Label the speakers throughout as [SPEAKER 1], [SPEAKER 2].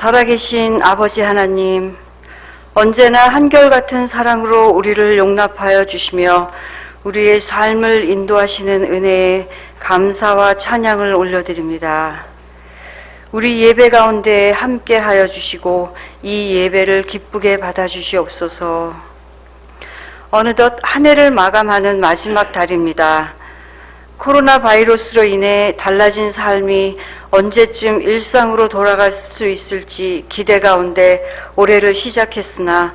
[SPEAKER 1] 살아계신 아버지 하나님, 언제나 한결같은 사랑으로 우리를 용납하여 주시며 우리의 삶을 인도하시는 은혜에 감사와 찬양을 올려드립니다. 우리 예배 가운데 함께 하여 주시고 이 예배를 기쁘게 받아주시옵소서. 어느덧 한 해를 마감하는 마지막 달입니다. 코로나 바이러스로 인해 달라진 삶이 언제쯤 일상으로 돌아갈 수 있을지 기대 가운데 올해를 시작했으나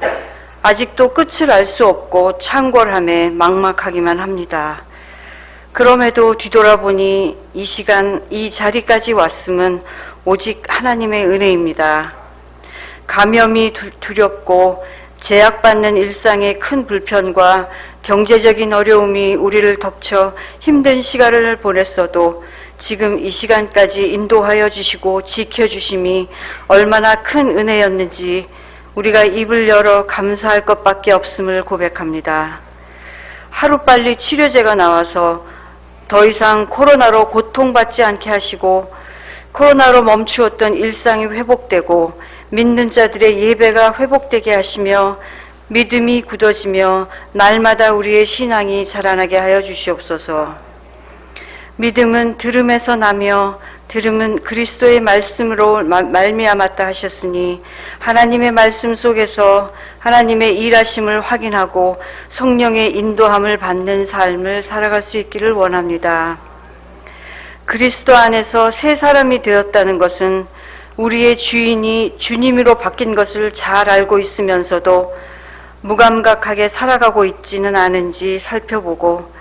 [SPEAKER 1] 아직도 끝을 알 수 없고 창궐함에 막막하기만 합니다. 그럼에도 뒤돌아보니 이 시간 이 자리까지 왔음은 오직 하나님의 은혜입니다. 감염이 두렵고 제약받는 일상의 큰 불편과 경제적인 어려움이 우리를 덮쳐 힘든 시간을 보냈어도 지금 이 시간까지 인도하여 주시고 지켜주심이 얼마나 큰 은혜였는지 우리가 입을 열어 감사할 것밖에 없음을 고백합니다. 하루빨리 치료제가 나와서 더 이상 코로나로 고통받지 않게 하시고 코로나로 멈추었던 일상이 회복되고 믿는 자들의 예배가 회복되게 하시며 믿음이 굳어지며 날마다 우리의 신앙이 자라나게 하여 주시옵소서. 믿음은 들음에서 나며 들음은 그리스도의 말씀으로 말미암았다 하셨으니 하나님의 말씀 속에서 하나님의 일하심을 확인하고 성령의 인도함을 받는 삶을 살아갈 수 있기를 원합니다. 그리스도 안에서 새 사람이 되었다는 것은 우리의 주인이 주님으로 바뀐 것을 잘 알고 있으면서도 무감각하게 살아가고 있지는 않은지 살펴보고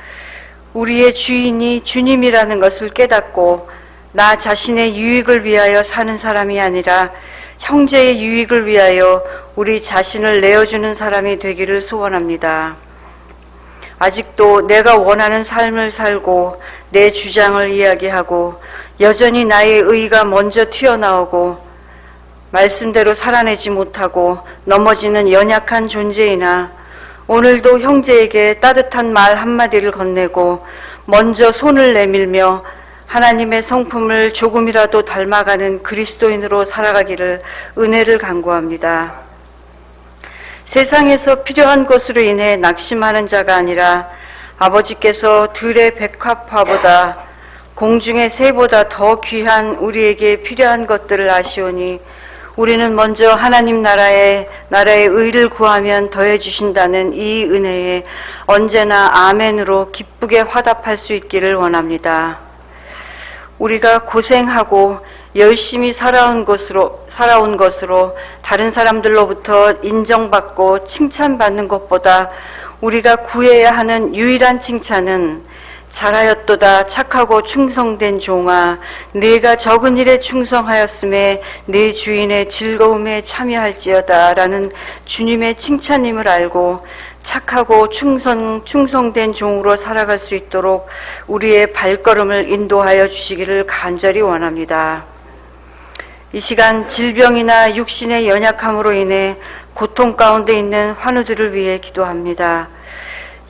[SPEAKER 1] 우리의 주인이 주님이라는 것을 깨닫고 나 자신의 유익을 위하여 사는 사람이 아니라 형제의 유익을 위하여 우리 자신을 내어주는 사람이 되기를 소원합니다. 아직도 내가 원하는 삶을 살고 내 주장을 이야기하고 여전히 나의 의가 먼저 튀어나오고 말씀대로 살아내지 못하고 넘어지는 연약한 존재이나 오늘도 형제에게 따뜻한 말 한마디를 건네고 먼저 손을 내밀며 하나님의 성품을 조금이라도 닮아가는 그리스도인으로 살아가기를 은혜를 간구합니다. 세상에서 필요한 것으로 인해 낙심하는 자가 아니라 아버지께서 들의 백합화보다 공중의 새보다 더 귀한 우리에게 필요한 것들을 아시오니 우리는 먼저 하나님 나라의 의를 구하면 더해 주신다는 이 은혜에 언제나 아멘으로 기쁘게 화답할 수 있기를 원합니다. 우리가 고생하고 열심히 살아온 것으로 다른 사람들로부터 인정받고 칭찬받는 것보다 우리가 구해야 하는 유일한 칭찬은 잘하였도다 착하고 충성된 종아, 네가 적은 일에 충성하였음에 네 주인의 즐거움에 참여할지어다 라는 주님의 칭찬임을 알고 착하고 충성된 종으로 살아갈 수 있도록 우리의 발걸음을 인도하여 주시기를 간절히 원합니다. 이 시간 질병이나 육신의 연약함으로 인해 고통 가운데 있는 환우들을 위해 기도합니다.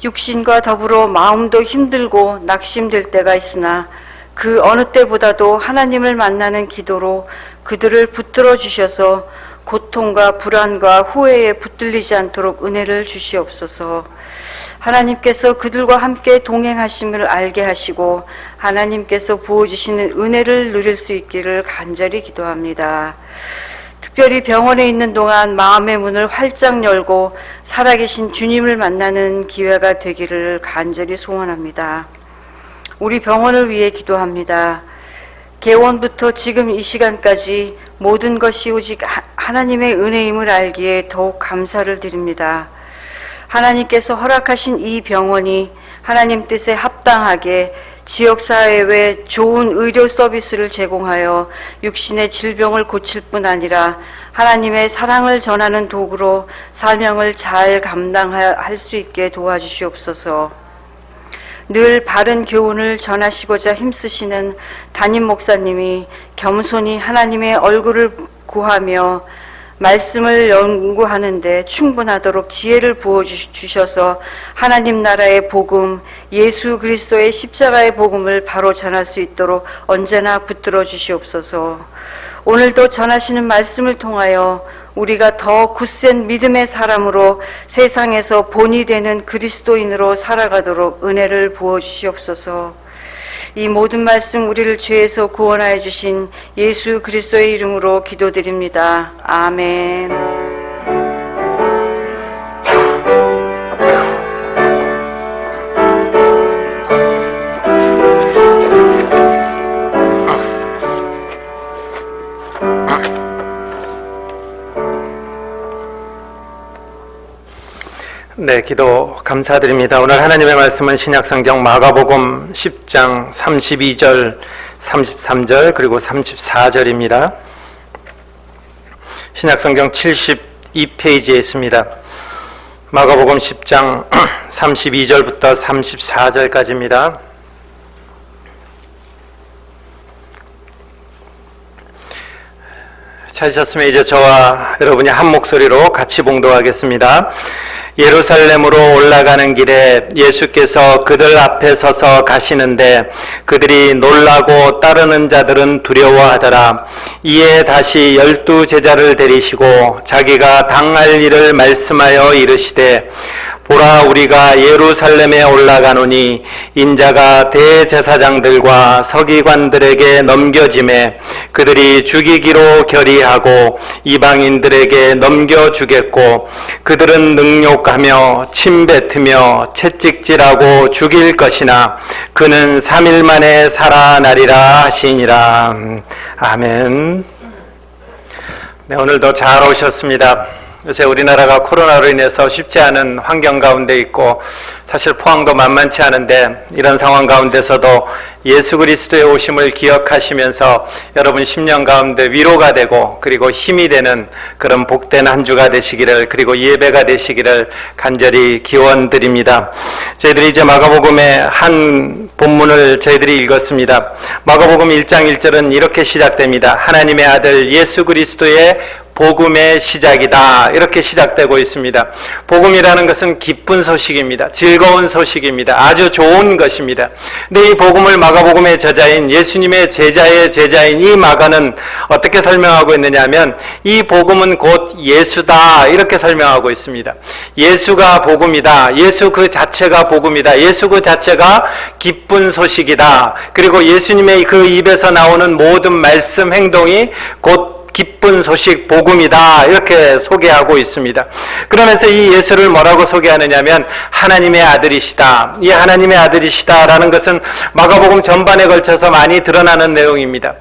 [SPEAKER 1] 육신과 더불어 마음도 힘들고 낙심될 때가 있으나 그 어느 때보다도 하나님을 만나는 기도로 그들을 붙들어 주셔서 고통과 불안과 후회에 붙들리지 않도록 은혜를 주시옵소서. 하나님께서 그들과 함께 동행하심을 알게 하시고 하나님께서 부어주시는 은혜를 누릴 수 있기를 간절히 기도합니다. 특별히 병원에 있는 동안 마음의 문을 활짝 열고 살아계신 주님을 만나는 기회가 되기를 간절히 소원합니다. 우리 병원을 위해 기도합니다. 개원부터 지금 이 시간까지 모든 것이 오직 하나님의 은혜임을 알기에 더욱 감사를 드립니다. 하나님께서 허락하신 이 병원이 하나님 뜻에 합당하게 지역사회에 좋은 의료 서비스를 제공하여 육신의 질병을 고칠 뿐 아니라 하나님의 사랑을 전하는 도구로 사명을 잘 감당할 수 있게 도와주시옵소서. 늘 바른 교훈을 전하시고자 힘쓰시는 담임 목사님이 겸손히 하나님의 얼굴을 구하며 말씀을 연구하는데 충분하도록 지혜를 부어주셔서 하나님 나라의 복음, 예수 그리스도의 십자가의 복음을 바로 전할 수 있도록 언제나 붙들어 주시옵소서. 오늘도 전하시는 말씀을 통하여 우리가 더 굳센 믿음의 사람으로 세상에서 본이 되는 그리스도인으로 살아가도록 은혜를 부어주시옵소서. 이 모든 말씀 우리를 죄에서 구원하여 주신 예수 그리스도의 이름으로 기도드립니다. 아멘.
[SPEAKER 2] 네, 기도 감사드립니다. 오늘 하나님의 말씀은 신약성경 마가복음 10장 32절, 33절 그리고 34절입니다. 신약성경 72페이지에 있습니다. 마가복음 10장 32절부터 34절까지입니다. 찾으셨으면 이제 저와 여러분이 한 목소리로 같이 봉독하겠습니다. 예루살렘으로 올라가는 길에 예수께서 그들 앞에 서서 가시는데 그들이 놀라고 따르는 자들은 두려워하더라. 이에 다시 12 제자를 데리시고 자기가 당할 일을 말씀하여 이르시되 보라, 우리가 예루살렘에 올라가노니 인자가 대제사장들과 서기관들에게 넘겨짐에 그들이 죽이기로 결의하고 이방인들에게 넘겨주겠고 그들은 능욕하며 침뱉으며 채찍질하고 죽일 것이나 그는 3일 만에 살아나리라 하시니라. 아멘. 네, 오늘도 잘 오셨습니다. 요새 우리나라가 코로나로 인해서 쉽지 않은 환경 가운데 있고 사실 포항도 만만치 않은데 이런 상황 가운데서도 예수 그리스도의 오심을 기억하시면서 여러분 10년 가운데 위로가 되고 그리고 힘이 되는 그런 복된 한 주가 되시기를, 그리고 예배가 되시기를 간절히 기원드립니다. 저희들이 이제 마가복음의 한 본문을 저희들이 읽었습니다. 마가복음 1장 1절은 이렇게 시작됩니다. 하나님의 아들 예수 그리스도의 복음의 시작이다, 이렇게 시작되고 있습니다. 복음이라는 것은 기쁜 소식입니다. 즐거운 소식입니다. 아주 좋은 것입니다. 근데 이 복음을 마가복음의 저자인 예수님의 제자의 제자인 이 마가는 어떻게 설명하고 있느냐 하면 이 복음은 곧 예수다, 이렇게 설명하고 있습니다. 예수가 복음이다. 예수 그 자체가 복음이다. 예수 그 자체가 기쁜 소식이다. 그리고 예수님의 그 입에서 나오는 모든 말씀, 행동이 곧 기쁜 소식, 복음이다, 이렇게 소개하고 있습니다. 그러면서 이 예수를 뭐라고 소개하느냐면 하나님의 아들이시다. 이 하나님의 아들이시다라는 것은 마가복음 전반에 걸쳐서 많이 드러나는 내용입니다.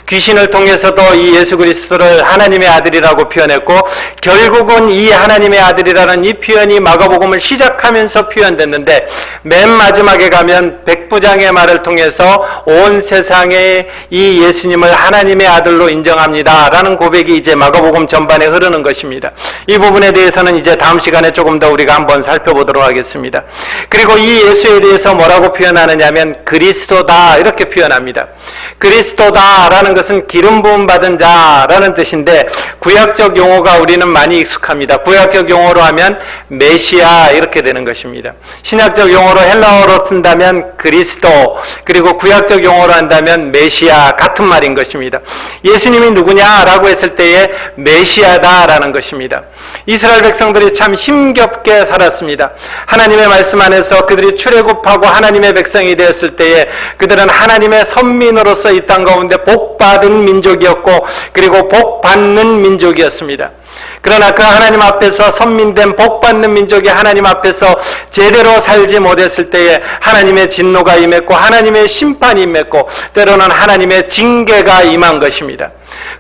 [SPEAKER 2] 귀신을 통해서도 이 예수 그리스도를 하나님의 아들이라고 표현했고 결국은 이 하나님의 아들이라는 이 표현이 마가복음을 시작하면서 표현됐는데 맨 마지막에 가면 백부장의 말을 통해서 온 세상에 이 예수님을 하나님의 아들로 인정합니다 라는 고백이 이제 마가복음 전반에 흐르는 것입니다. 이 부분에 대해서는 이제 다음 시간에 조금 더 우리가 한번 살펴보도록 하겠습니다. 그리고 이 예수에 대해서 뭐라고 표현하느냐면 그리스도다, 이렇게 표현합니다. 그리스도다라는 것은 기름 부음 받은 자라는 뜻인데 구약적 용어가 우리는 많이 익숙합니다. 구약적 용어로 하면 메시아, 이렇게 되는 것입니다. 신약적 용어로 헬라어로 쓴다면 그리스도, 그리고 구약적 용어로 한다면 메시아, 같은 말인 것입니다. 예수님이 누구냐라고 했을 때에 메시아다라는 것입니다. 이스라엘 백성들이 참 힘겹게 살았습니다. 하나님의 말씀 안에서 그들이 출애굽하고 하나님의 백성이 되었을 때에 그들은 하나님의 선민으로서 이 땅 가운데 복받은 민족이었고 그리고 복받는 민족이었습니다. 그러나 그 하나님 앞에서 선민된 복받는 민족이 하나님 앞에서 제대로 살지 못했을 때에 하나님의 진노가 임했고 하나님의 심판이 임했고 때로는 하나님의 징계가 임한 것입니다.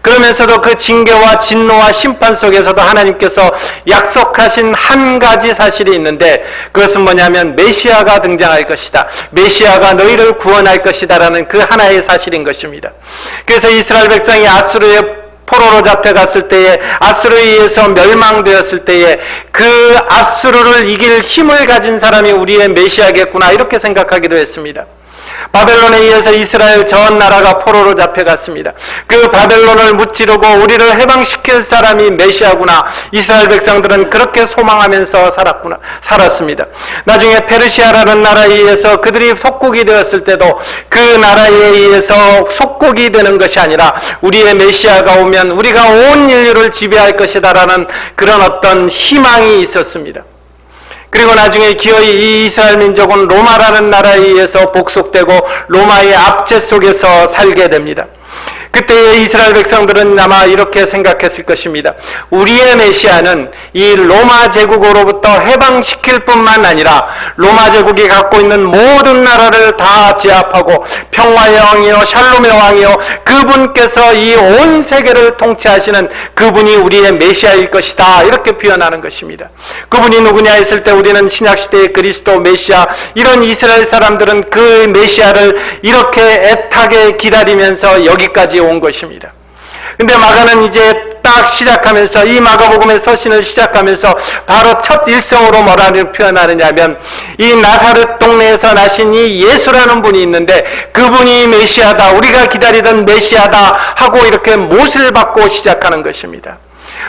[SPEAKER 2] 그러면서도 그 징계와 진노와 심판 속에서도 하나님께서 약속하신 한 가지 사실이 있는데 그것은 뭐냐면 메시아가 등장할 것이다. 메시아가 너희를 구원할 것이다 라는 그 하나의 사실인 것입니다. 그래서 이스라엘 백성이 아수르의 포로로 잡혀갔을 때에, 아수르에 의해서 멸망되었을 때에 그 아수르를 이길 힘을 가진 사람이 우리의 메시아겠구나, 이렇게 생각하기도 했습니다. 바벨론에 의해서 이스라엘 전 나라가 포로로 잡혀갔습니다. 그 바벨론을 무찌르고 우리를 해방시킬 사람이 메시아구나. 이스라엘 백성들은 그렇게 소망하면서 살았습니다. 나중에 페르시아라는 나라에 의해서 그들이 속국이 되었을 때도 그 나라에 의해서 속국이 되는 것이 아니라 우리의 메시아가 오면 우리가 온 인류를 지배할 것이다라는 그런 어떤 희망이 있었습니다. 그리고 나중에 기어이 이 이스라엘 민족은 로마라는 나라에 의해서 복속되고 로마의 압제 속에서 살게 됩니다. 그때의 이스라엘 백성들은 아마 이렇게 생각했을 것입니다. 우리의 메시아는 이 로마 제국으로부터 해방시킬 뿐만 아니라 로마 제국이 갖고 있는 모든 나라를 다 제압하고 평화의 왕이요 샬롬의 왕이요 그분께서 이 온 세계를 통치하시는 그분이 우리의 메시아일 것이다. 이렇게 표현하는 것입니다. 그분이 누구냐 했을 때 우리는 신약시대의 그리스도 메시아, 이런 이스라엘 사람들은 그 메시아를 이렇게 애타게 기다리면서 여기까지 온 것입니다. 근데 마가는 이제 딱 시작하면서 이 마가복음의 서신을 시작하면서 바로 첫 일성으로 뭐라고 표현하느냐면 이 나사렛 동네에서 나신 이 예수라는 분이 있는데 그분이 메시아다, 우리가 기다리던 메시아다 하고 이렇게 못을 받고 시작하는 것입니다.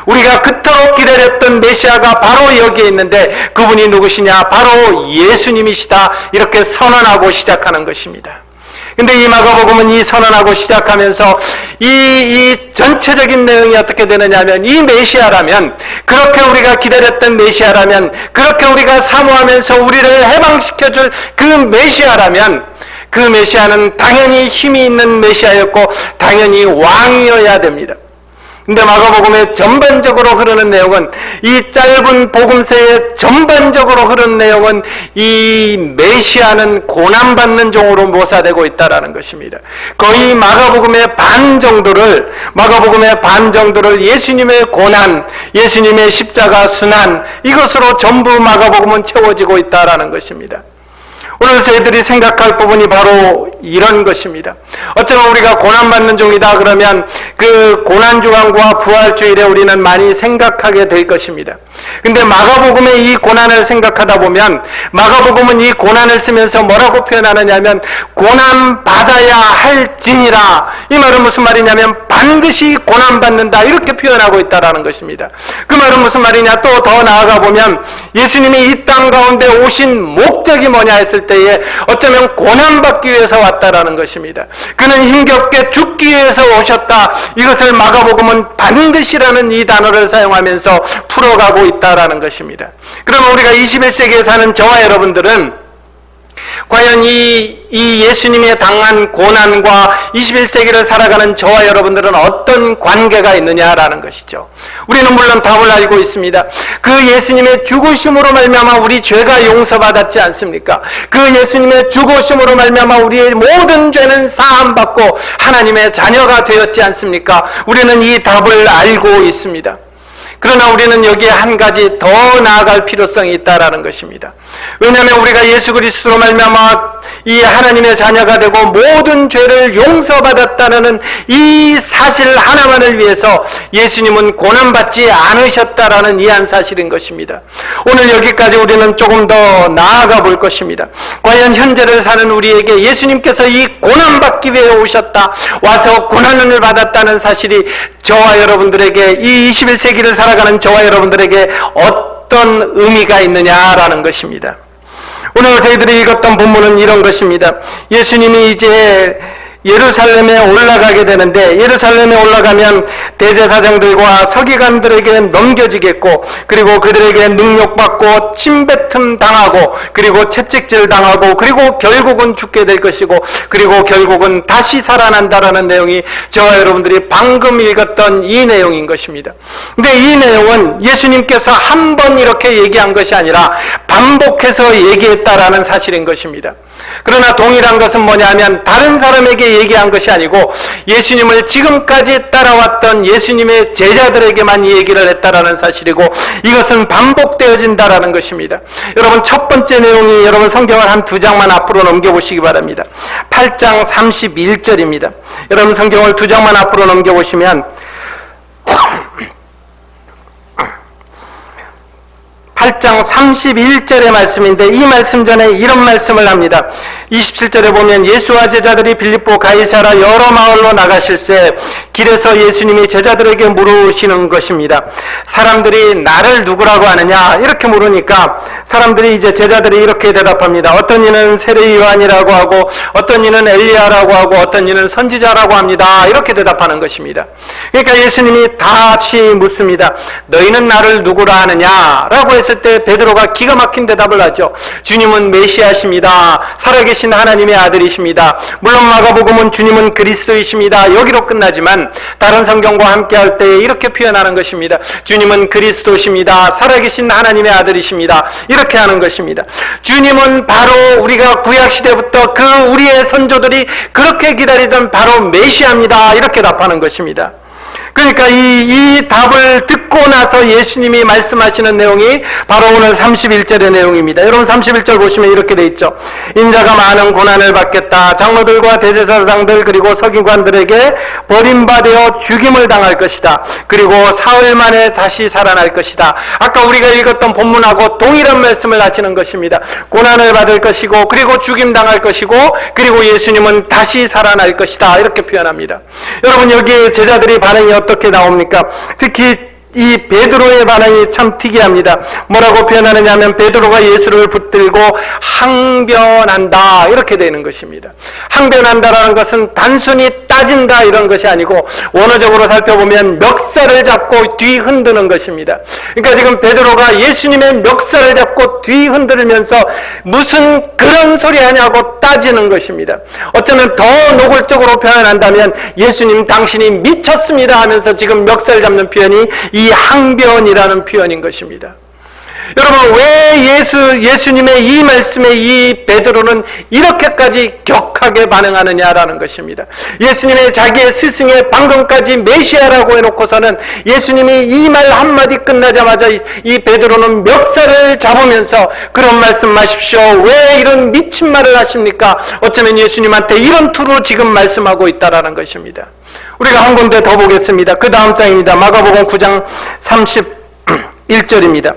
[SPEAKER 2] 우리가 그토록 기다렸던 메시아가 바로 여기에 있는데 그분이 누구시냐? 바로 예수님이시다. 이렇게 선언하고 시작하는 것입니다. 근데 이 마가복음은 이 선언하고 시작하면서 이 전체적인 내용이 어떻게 되느냐 하면 이 메시아라면, 그렇게 우리가 기다렸던 메시아라면, 그렇게 우리가 사모하면서 우리를 해방시켜줄 그 메시아라면 그 메시아는 당연히 힘이 있는 메시아였고 당연히 왕이어야 됩니다. 근데 마가복음의 전반적으로 흐르는 내용은, 이 짧은 복음서의 전반적으로 흐르는 내용은 이 메시아는 고난받는 종으로 묘사되고 있다는 것입니다. 거의 마가복음의 반 정도를 예수님의 고난, 예수님의 십자가 순환, 이것으로 전부 마가복음은 채워지고 있다는 것입니다. 오늘 저희들이 생각할 부분이 바로 이런 것입니다. 어쩌면 우리가 고난받는 종이다 그러면 그 고난주간과 부활주일에 우리는 많이 생각하게 될 것입니다. 근데 마가복음의 이 고난을 생각하다 보면 마가복음은 이 고난을 쓰면서 뭐라고 표현하느냐면 고난받아야 할지니라. 이 말은 무슨 말이냐면 반드시 고난받는다, 이렇게 표현하고 있다는 것입니다. 그 말은 무슨 말이냐? 또 더 나아가 보면 예수님이 이 땅 가운데 오신 목적이 뭐냐 했을 때에 어쩌면 고난받기 위해서 왔다라는 것입니다. 그는 힘겹게 죽기 위해서 오셨다. 이것을 마가복음은 반드시라는 이 단어를 사용하면서 풀어가고 있다라는 것입니다. 그러면 우리가 21세기에 사는 저와 여러분들은 과연 이 예수님의 당한 고난과 21세기를 살아가는 저와 여러분들은 어떤 관계가 있느냐라는 것이죠. 우리는 물론 답을 알고 있습니다. 그 예수님의 죽으심으로 말미암아 우리 죄가 용서받았지 않습니까? 그 예수님의 죽으심으로 말미암아 우리의 모든 죄는 사함받고 하나님의 자녀가 되었지 않습니까? 우리는 이 답을 알고 있습니다. 그러나 우리는 여기에 한 가지 더 나아갈 필요성이 있다라는 것입니다. 왜냐하면 우리가 예수 그리스도로 말미암아 이 하나님의 자녀가 되고 모든 죄를 용서받았다는 이 사실 하나만을 위해서 예수님은 고난받지 않으셨다라는 이 한 사실인 것입니다. 오늘 여기까지 우리는 조금 더 나아가 볼 것입니다. 과연 현재를 사는 우리에게 예수님께서 이 고난받기 위해 오셨다, 와서 고난을 받았다는 사실이 저와 여러분들에게, 이 21세기를 살아가는 저와 여러분들에게 어떤 의미가 있느냐라는 것입니다. 오늘 저희들이 읽었던 본문은 이런 것입니다. 예수님이 이제 예루살렘에 올라가게 되는데, 예루살렘에 올라가면 대제사장들과 서기관들에게 넘겨지겠고, 그리고 그들에게 능욕받고 침뱉음 당하고, 그리고 채찍질 당하고, 그리고 결국은 죽게 될 것이고, 그리고 결국은 다시 살아난다라는 내용이 저와 여러분들이 방금 읽었던 이 내용인 것입니다. 근데 이 내용은 예수님께서 한 번 이렇게 얘기한 것이 아니라 반복해서 얘기했다라는 사실인 것입니다. 그러나 동일한 것은 뭐냐면 다른 사람에게 얘기한 것이 아니고 예수님을 지금까지 따라왔던 예수님의 제자들에게만 이 얘기를 했다라는 사실이고, 이것은 반복되어진다라는 것입니다. 여러분, 첫 번째 내용이, 여러분 성경을 한 두 장만 앞으로 넘겨보시기 바랍니다. 8장 31절입니다. 여러분 성경을 두 장만 앞으로 넘겨보시면 8장 31절의 말씀인데, 이 말씀 전에 이런 말씀을 합니다. 27절에 보면 예수와 제자들이 빌립보 가이사라 여러 마을로 나가실새 길에서 예수님이 제자들에게 물으시는 것입니다. 사람들이 나를 누구라고 하느냐 이렇게 물으니까 사람들이 이제 제자들이 이렇게 대답합니다. 어떤 이는 세례 요한이라고 하고 어떤 이는 엘리야라고 하고 어떤 이는 선지자라고 합니다. 이렇게 대답하는 것입니다. 그러니까 예수님이 다시 묻습니다. 너희는 나를 누구라 하느냐 라고 했을 때 베드로가 기가 막힌 대답을 하죠. 주님은 메시아십니다. 살아계신 하나님의 아들이십니다. 물론 마가복음은 주님은 그리스도이십니다. 여기로 끝나지만 다른 성경과 함께할 때 이렇게 표현하는 것입니다. 주님은 그리스도십니다. 살아계신 하나님의 아들이십니다. 이렇게 하는 것입니다. 주님은 바로 우리가 구약시대부터 그 우리의 선조들이 그렇게 기다리던 바로 메시아입니다. 이렇게 답하는 것입니다. 그러니까 이 답을 듣고 나서 예수님이 말씀하시는 내용이 바로 오늘 31절의 내용입니다. 여러분 31절 보시면 이렇게 돼 있죠. 인자가 많은 고난을 받겠다. 장로들과 대제사장들 그리고 서기관들에게 버림받아 죽임을 당할 것이다. 그리고 사흘 만에 다시 살아날 것이다. 아까 우리가 읽었던 본문하고 동일한 말씀을 하시는 것입니다. 고난을 받을 것이고 그리고 죽임 당할 것이고 그리고 예수님은 다시 살아날 것이다. 이렇게 표현합니다. 여러분 여기 제자들이 반응이 어떻게 나옵니까? 특히 이 베드로의 반응이 참 특이합니다. 뭐라고 표현하느냐 하면 베드로가 예수를 붙들고 항변한다 이렇게 되는 것입니다. 항변한다라는 것은 단순히 따진다 이런 것이 아니고 원어적으로 살펴보면 멱살을 잡고 뒤 흔드는 것입니다. 그러니까 지금 베드로가 예수님의 멱살을 잡고 뒤 흔들면서 무슨 그런 소리 하냐고 따지는 것입니다. 어쩌면 더 노골적으로 표현한다면 예수님 당신이 미쳤습니다 하면서 지금 멱살 잡는 표현이 이 항변이라는 표현인 것입니다. 여러분 왜 예수님의 이 말씀에 이 베드로는 이렇게까지 격하게 반응하느냐라는 것입니다. 예수님의 자기의 스승의 방금까지 메시아라고 해놓고서는 예수님이 이 말 한마디 끝나자마자 이 베드로는 멱살을 잡으면서 그런 말씀하십시오. 왜 이런 미친 말을 하십니까? 어쩌면 예수님한테 이런 투로 지금 말씀하고 있다라는 것입니다. 우리가 한 군데 더 보겠습니다. 그 다음 장입니다. 마가복음 9장 31절입니다.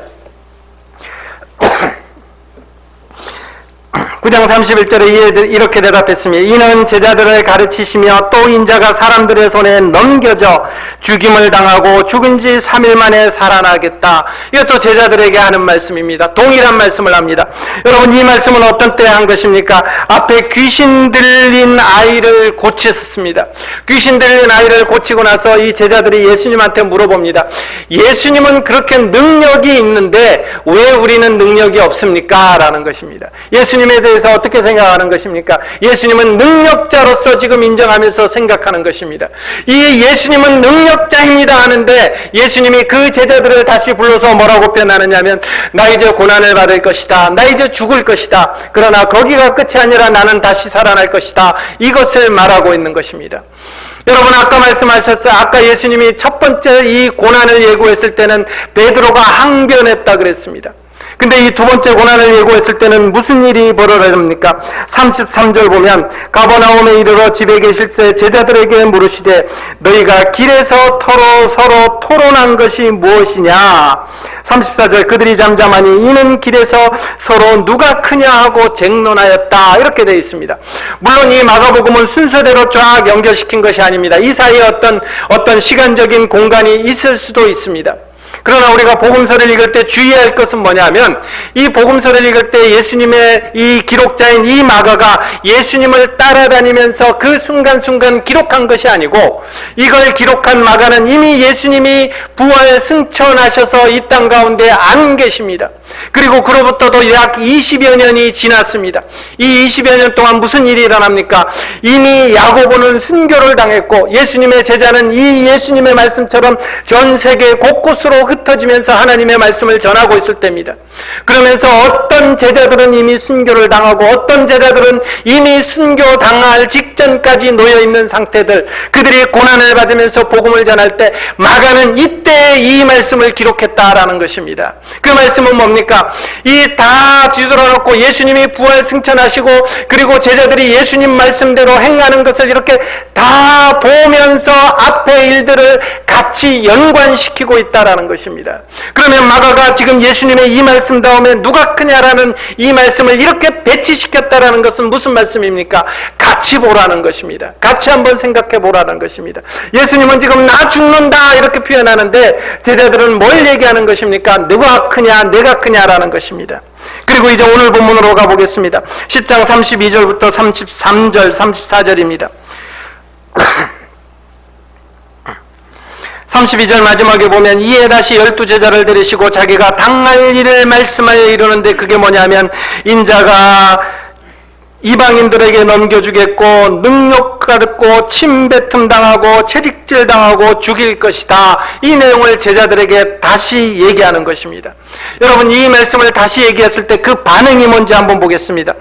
[SPEAKER 2] 9장 31절에 이렇게 대답했습니다. 이는 제자들을 가르치시며 또 인자가 사람들의 손에 넘겨져 죽임을 당하고 죽은 지 3일 만에 살아나겠다. 이것도 제자들에게 하는 말씀입니다. 동일한 말씀을 합니다. 여러분 이 말씀은 어떤 때 한 것입니까? 앞에 귀신 들린 아이를 고쳤습니다. 귀신 들린 아이를 고치고 나서 이 제자들이 예수님한테 물어봅니다. 예수님은 그렇게 능력이 있는데 왜 우리는 능력이 없습니까? 라는 것입니다. 예수님에 대해서 어떻게 생각하는 것입니까? 예수님은 능력자로서 지금 인정하면서 생각하는 것입니다. 이 예수님은 능력자입니다 하는데 예수님이 그 제자들을 다시 불러서 뭐라고 표현하느냐면 나 이제 고난을 받을 것이다. 나 이제 죽을 것이다. 그러나 거기가 끝이 아니라 나는 다시 살아날 것이다. 이것을 말하고 있는 것입니다. 여러분 아까 말씀하셨죠. 아까 예수님이 첫 번째 이 고난을 예고했을 때는 베드로가 항변했다 그랬습니다. 근데 이 두 번째 고난을 예고했을 때는 무슨 일이 벌어집니까? 33절 보면 가버나움에 이르러 집에 계실 때 제자들에게 물으시되 너희가 길에서 서로 토론한 것이 무엇이냐? 34절 그들이 잠잠하니 이는 길에서 서로 누가 크냐 하고 쟁론하였다. 이렇게 되어 있습니다. 물론 이 마가복음은 순서대로 쫙 연결시킨 것이 아닙니다. 이 사이에 어떤 시간적인 공간이 있을 수도 있습니다. 그러나 우리가 복음서를 읽을 때 주의할 것은 뭐냐면 이 복음서를 읽을 때 예수님의 이 기록자인 이 마가가 예수님을 따라다니면서 그 순간순간 기록한 것이 아니고 이걸 기록한 마가는 이미 예수님이 부활 승천하셔서 이 땅 가운데 안 계십니다. 그리고 그로부터도 약 20여 년이 지났습니다. 이 20여 년 동안 무슨 일이 일어납니까? 이미 야고보는 순교를 당했고 예수님의 제자는 이 예수님의 말씀처럼 전 세계 곳곳으로 흩어지면서 하나님의 말씀을 전하고 있을 때입니다. 그러면서 어떤 제자들은 이미 순교를 당하고 어떤 제자들은 이미 순교 당할 직전까지 놓여있는 상태들, 그들이 고난을 받으면서 복음을 전할 때 마가는 이때 이 말씀을 기록했다라는 것입니다. 그 말씀은 뭡니까? 이 다 뒤돌아놓고 예수님이 부활 승천하시고 그리고 제자들이 예수님 말씀대로 행하는 것을 이렇게 다 다 보면서 앞의 일들을 같이 연관시키고 있다라는 것입니다. 그러면 마가가 지금 예수님의 이 말씀 다음에 누가 크냐라는 이 말씀을 이렇게 배치시켰다라는 것은 무슨 말씀입니까? 같이 보라는 것입니다. 같이 한번 생각해 보라는 것입니다. 예수님은 지금 나 죽는다 이렇게 표현하는데 제자들은 뭘 얘기하는 것입니까? 누가 크냐, 내가 크냐라는 것입니다. 그리고 이제 오늘 본문으로 가보겠습니다. 10장 32절부터 33절, 34절입니다. 32절 마지막에 보면 이에 다시 12제자를 데리시고 자기가 당할 일을 말씀하여 이르는데 그게 뭐냐면 인자가 이방인들에게 넘겨주겠고 능욕받고 침뱉음 당하고 채찍질 당하고 죽일 것이다. 이 내용을 제자들에게 다시 얘기하는 것입니다. 여러분 이 말씀을 다시 얘기했을 때 그 반응이 뭔지 한번 보겠습니다.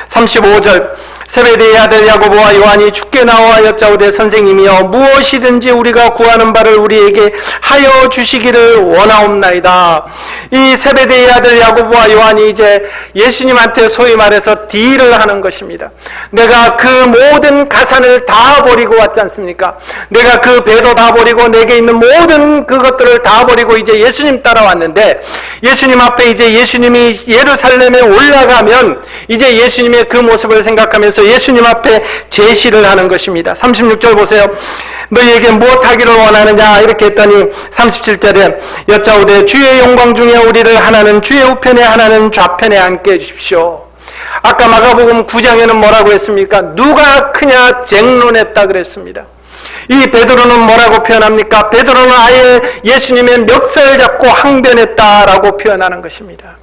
[SPEAKER 2] 35절 세베대의 아들 야고보와 요한이 주께 나와 여짜오되 선생님이여 무엇이든지 우리가 구하는 바를 우리에게 하여 주시기를 원하옵나이다. 이 세베대의 아들 야고보와 요한이 이제 예수님한테 소위 말해서 딜을 하는 것입니다. 내가 그 모든 가산을 다 버리고 왔지 않습니까? 내가 그 배도 다 버리고 내게 있는 모든 그것들을 다 버리고 이제 예수님 따라왔는데 예수님 앞에 이제 예수님이 예루살렘에 올라가면 이제 예수님의 그 모습을 생각하면서 예수님 앞에 제시를 하는 것입니다. 36절 보세요. 너희에게 무엇하기를 원하느냐 이렇게 했더니 37절에 여짜오되 주의 영광 중에 우리를 하나는 주의 우편에 하나는 좌편에 앉게 해주십시오. 아까 마가복음 9장에는 뭐라고 했습니까? 누가 크냐 쟁론했다 그랬습니다. 이 베드로는 뭐라고 표현합니까? 베드로는 아예 예수님의 멱살을 잡고 항변했다라고 표현하는 것입니다.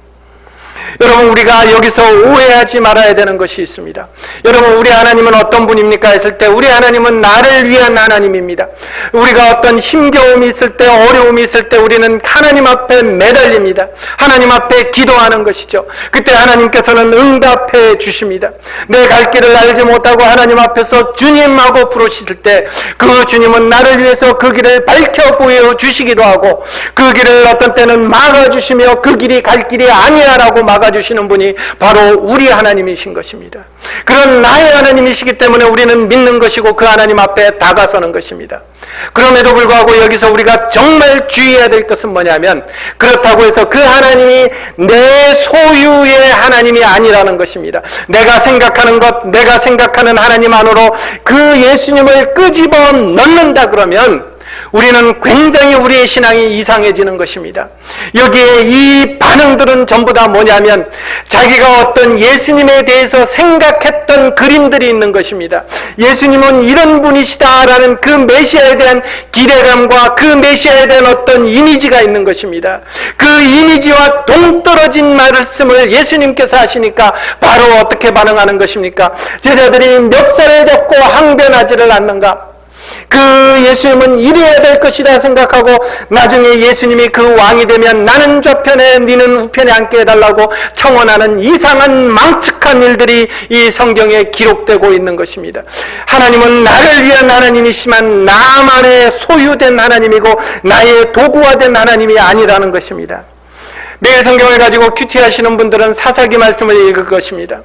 [SPEAKER 2] 여러분 우리가 여기서 오해하지 말아야 되는 것이 있습니다. 여러분 우리 하나님은 어떤 분입니까 했을 때 우리 하나님은 나를 위한 하나님입니다. 우리가 어떤 힘겨움이 있을 때 어려움이 있을 때 우리는 하나님 앞에 매달립니다. 하나님 앞에 기도하는 것이죠. 그때 하나님께서는 응답해 주십니다. 내 갈 길을 알지 못하고 하나님 앞에서 주님하고 부르실 때 그 주님은 나를 위해서 그 길을 밝혀 보여주시기도 하고 그 길을 어떤 때는 막아주시며 그 길이 갈 길이 아니야라고 막아주시는 분이 바로 우리 하나님이신 것입니다. 그런 나의 하나님이시기 때문에 우리는 믿는 것이고 그 하나님 앞에 다가서는 것입니다. 그럼에도 불구하고 여기서 우리가 정말 주의해야 될 것은 뭐냐면 그렇다고 해서 그 하나님이 내 소유의 하나님이 아니라는 것입니다. 내가 생각하는 것, 내가 생각하는 하나님 안으로 그 예수님을 끄집어 넣는다 그러면 우리는 굉장히 우리의 신앙이 이상해지는 것입니다. 여기에 이 반응들은 전부 다 뭐냐면 자기가 어떤 예수님에 대해서 생각했던 그림들이 있는 것입니다. 예수님은 이런 분이시다라는 그 메시아에 대한 기대감과 그 메시아에 대한 어떤 이미지가 있는 것입니다. 그 이미지와 동떨어진 말씀을 예수님께서 하시니까 바로 어떻게 반응하는 것입니까? 제자들이 멱살을 잡고 항변하지를 않는가? 그 예수님은 이래야 될 것이다 생각하고 나중에 예수님이 그 왕이 되면 나는 좌편에 너는 우편에 앉게 해달라고 청원하는 이상한 망측한 일들이 이 성경에 기록되고 있는 것입니다. 하나님은 나를 위한 하나님이시지만 나만의 소유된 하나님이고 나의 도구화된 하나님이 아니라는 것입니다. 매일 성경을 가지고 큐티하시는 분들은 사사기 말씀을 읽을 것입니다.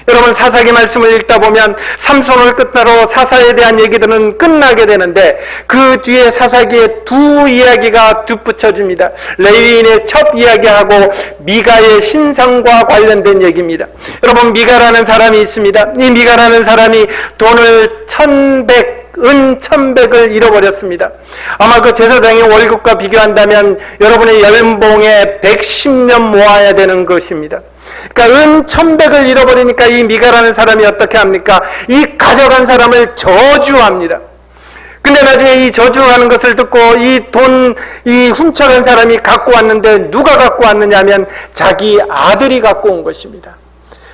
[SPEAKER 2] 여러분 사사기 말씀을 읽다 보면 삼손을 끝으로 사사에 대한 얘기들은 끝나게 되는데 그 뒤에 사사기에 두 이야기가 덧붙여집니다. 레위인의 첩 이야기하고 미가의 신상과 관련된 얘기입니다. 여러분 미가라는 사람이 있습니다. 이 미가라는 사람이 돈을 은 1,100을 잃어버렸습니다. 아마 그 제사장의 월급과 비교한다면 여러분의 연봉에 110년 모아야 되는 것입니다. 그러니까 은 1,100을 잃어버리니까 이 미가라는 사람이 어떻게 합니까? 이 가져간 사람을 저주합니다. 근데 나중에 이 저주하는 것을 듣고 이 훔쳐간 사람이 갖고 왔는데 누가 갖고 왔느냐면 자기 아들이 갖고 온 것입니다.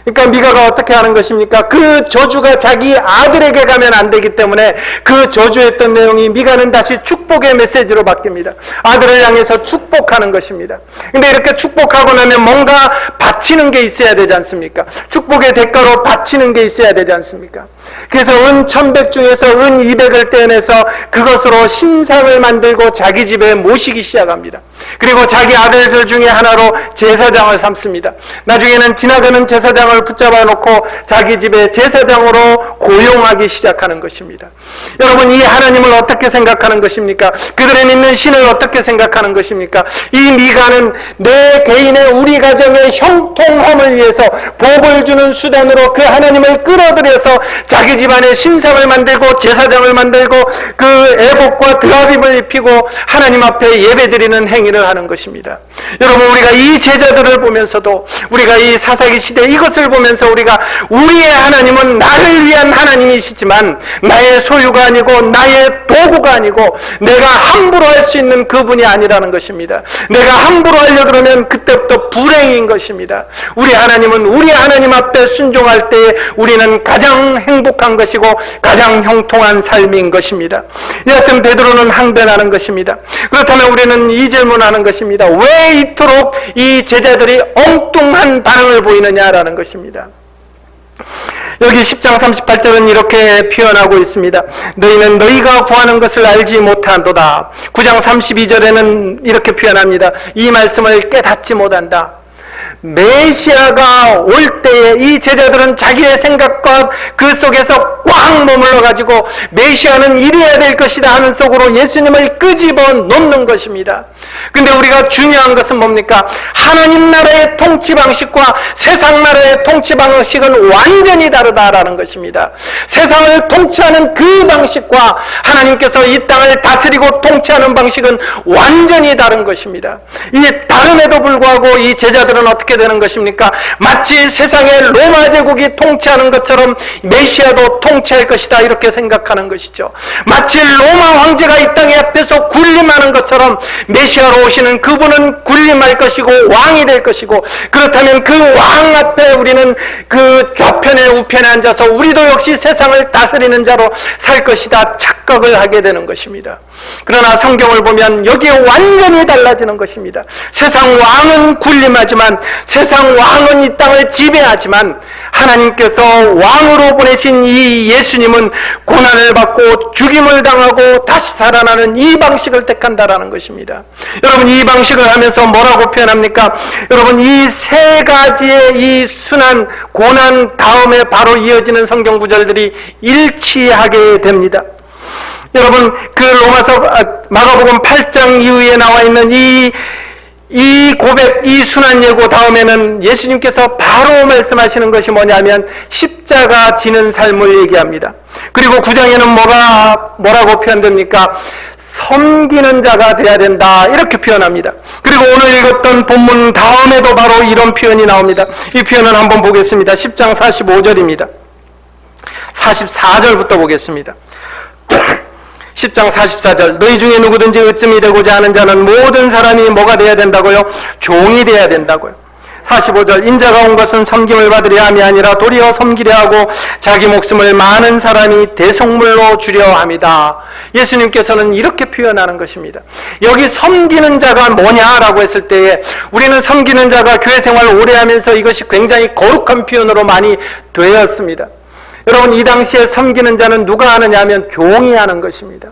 [SPEAKER 2] 그러니까 미가가 어떻게 하는 것입니까? 그 저주가 자기 아들에게 가면 안 되기 때문에 그 저주했던 내용이 미가는 다시 축복의 메시지로 바뀝니다. 아들을 향해서 축복하는 것입니다. 근데 이렇게 축복하고 나면 뭔가 바치는 게 있어야 되지 않습니까? 축복의 대가로 바치는 게 있어야 되지 않습니까? 그래서 은 1,100 중에서 은 200을 떼내서 그것으로 신상을 만들고 자기 집에 모시기 시작합니다. 그리고 자기 아들들 중에 하나로 제사장을 삼습니다. 나중에는 지나가는 제사장을 붙잡아 놓고 자기 집에 제사장으로 고용하기 시작하는 것입니다. 여러분, 이 하나님을 어떻게 생각하는 것입니까? 그들의 믿는 신을 어떻게 생각하는 것입니까? 이 미가는 내 개인의, 우리 가정의 형통함을 위해서 복을 주는 수단으로 그 하나님을 끌어들여서 자기 집안에 신상을 만들고 제사장을 만들고 그 에봇과 드라빔을 입히고 하나님 앞에 예배드리는 행위를 하는 것입니다. 여러분, 우리가 이 제자들을 보면서도, 우리가 이 사사기 시대 이것을 보면서 우리가 우리의 하나님은 나를 위한 하나님이시지만 나의 소유가 아니고 나의 도구가 아니고 내가 함부로 할 수 있는 그분이 아니라는 것입니다. 내가 함부로 하려 그러면 그때부터 불행인 것입니다. 우리 하나님은 우리 하나님 앞에 순종할 때에 우리는 가장 행복한 것이고 가장 형통한 삶인 것입니다. 여하튼 베드로는 항변하는 것입니다. 그렇다면 우리는 이 질문하는 것입니다. 왜 이토록 이 제자들이 엉뚱한 반응을 보이느냐라는 것입니다. 여기 10장 38절은 이렇게 표현하고 있습니다. 너희는 너희가 구하는 것을 알지 못한도다. 9장 32절에는 이렇게 표현합니다. 이 말씀을 깨닫지 못한다. 메시아가 올 때에 이 제자들은 자기의 생각과 그 속에서 꽉 머물러 가지고 메시아는 이래야 될 것이다 하는 속으로 예수님을 끄집어 놓는 것입니다. 근데 우리가 중요한 것은 뭡니까? 하나님 나라의 통치 방식과 세상 나라의 통치 방식은 완전히 다르다라는 것입니다. 세상을 통치하는 그 방식과 하나님께서 이 땅을 다스리고 통치하는 방식은 완전히 다른 것입니다. 이 다름에도 불구하고 이 제자들은 어떻게 되는 것입니까? 마치 세상의 로마 제국이 통치하는 것처럼 메시아도 통치할 것이다 이렇게 생각하는 것이죠. 마치 로마 황제가 이 땅에 앞에서 군림하는 것처럼 메시아로 오시는 그분은 군림할 것이고 왕이 될 것이고, 그렇다면 그 왕 앞에 우리는 그 좌편에 우편에 앉아서 우리도 역시 세상을 다스리는 자로 살 것이다 착각을 하게 되는 것입니다. 그러나 성경을 보면 여기에 완전히 달라지는 것입니다. 세상 왕은 군림하지만, 세상 왕은 이 땅을 지배하지만 하나님께서 왕으로 보내신 이 예수님은 고난을 받고 죽임을 당하고 다시 살아나는 이 방식을 택한다라는 것입니다. 여러분, 이 방식을 하면서 뭐라고 표현합니까? 여러분, 이 세 가지의 이 순환 고난 다음에 바로 이어지는 성경 구절들이 일치하게 됩니다. 여러분, 그 마가복음 8장 이후에 나와 있는 이 고백, 이 순환 예고 다음에는 예수님께서 바로 말씀하시는 것이 뭐냐면 십자가 지는 삶을 얘기합니다. 그리고 9장에는 뭐라고 표현됩니까? 섬기는 자가 되어야 된다 이렇게 표현합니다. 그리고 오늘 읽었던 본문 다음에도 바로 이런 표현이 나옵니다. 이 표현을 한번 보겠습니다. 10장 45절입니다. 44절부터 보겠습니다. 10장 44절, 너희 중에 누구든지 으뜸이 되고자 하는 자는 모든 사람이 뭐가 되어야 된다고요? 종이 되어야 된다고요. 45절, 인자가 온 것은 섬김을 받으려 함이 아니라 도리어 섬기려 하고 자기 목숨을 많은 사람이 대속물로 주려 함이다. 예수님께서는 이렇게 표현하는 것입니다. 여기 섬기는 자가 뭐냐라고 했을 때에 우리는 섬기는 자가 교회 생활을 오래 하면서 이것이 굉장히 거룩한 표현으로 많이 되었습니다. 여러분, 이 당시에 섬기는 자는 누가 하느냐 하면 종이 하는 것입니다.